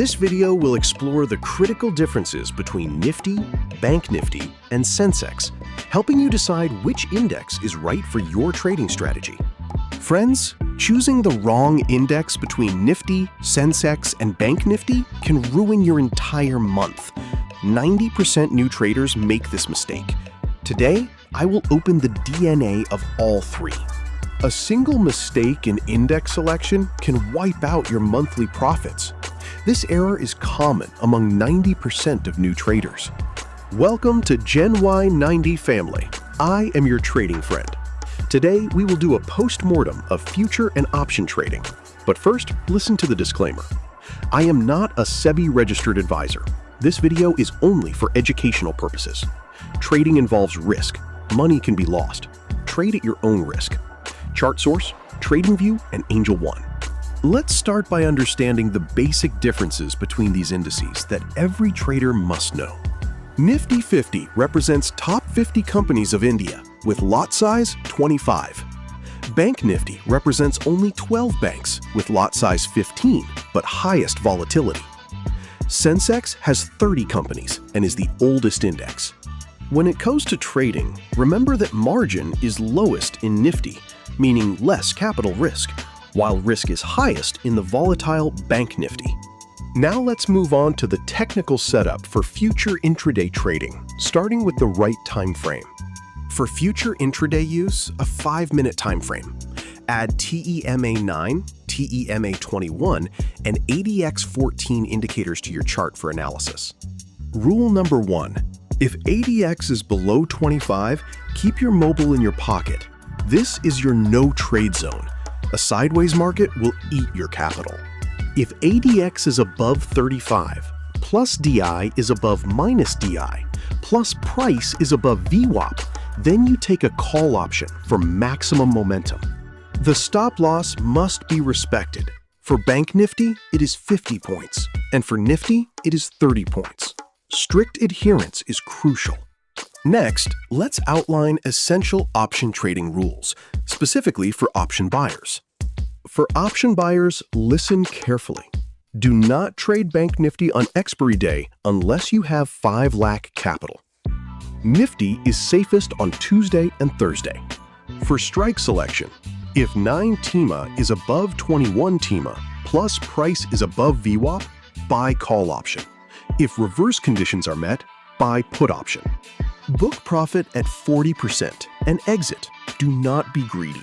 This video will explore the critical differences between Nifty, Bank Nifty, and Sensex, helping you decide which index is right for your trading strategy. Friends, choosing the wrong index between Nifty, Sensex, and Bank Nifty can ruin your entire month. 90% new traders make this mistake. Today, I will open the DNA of all three. A single mistake in index selection can wipe out your monthly profits. This error is common among 90% of new traders. Welcome to Gen Y90 family. I am your trading friend. Today, we will do a post-mortem of future and option trading. But first, listen to the disclaimer. I am not a SEBI-registered advisor. This video is only for educational purposes. Trading involves risk. Money can be lost. Trade at your own risk. Chart source, TradingView, and Angel One. Let's start by understanding the basic differences between these indices that every trader must know. Nifty 50 represents top 50 companies of India with lot size 25. Bank Nifty represents only 12 banks with lot size 15 but highest volatility. Sensex has 30 companies and is the oldest index. When it goes to trading, remember that margin is lowest in Nifty, meaning less capital risk, while risk is highest in the volatile Bank Nifty. Now let's move on to the technical setup for future intraday trading, starting with the right time frame. For future intraday use, a 5-minute time frame. Add TEMA 9, TEMA 21, and ADX 14 indicators to your chart for analysis. Rule number 1. If ADX is below 25, keep your mobile in your pocket. This is your no trade zone. A sideways market will eat your capital. If ADX is above 35, plus DI is above minus DI, plus price is above VWAP, then you take a call option for maximum momentum. The stop loss must be respected. For Bank Nifty, it is 50 points, and for Nifty, it is 30 points. Strict adherence is crucial. Next, let's outline essential option trading rules, specifically for option buyers. For option buyers, listen carefully. Do not trade Bank Nifty on expiry day unless you have 5 lakh capital. Nifty is safest on Tuesday and Thursday. For strike selection, if 9 TEMA is above 21 TEMA plus price is above VWAP, buy call option. If reverse conditions are met, buy put option. Book profit at 40% and exit. Do not be greedy.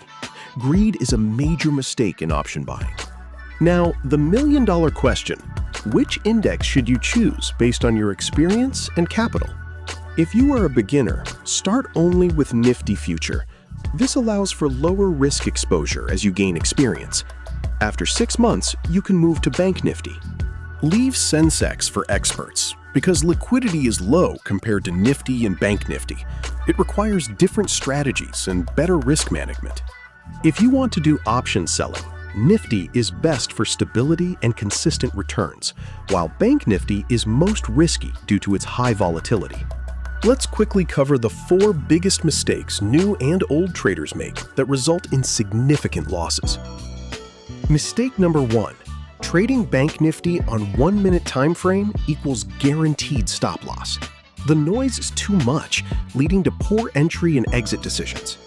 Greed is a major mistake in option buying. Now, the million-dollar question: which index should you choose based on your experience and capital? If you are a beginner, start only with Nifty Future. This allows for lower risk exposure as you gain experience. After 6 months, you can move to Bank Nifty. Leave Sensex for experts because liquidity is low compared to Nifty and Bank Nifty. It requires different strategies and better risk management. If you want to do option selling, Nifty is best for stability and consistent returns, while Bank Nifty is most risky due to its high volatility. Let's quickly cover the 4 biggest mistakes new and old traders make that result in significant losses. Mistake number 1. Trading Bank Nifty on 1-minute time frame equals guaranteed stop loss. The noise is too much, leading to poor entry and exit decisions.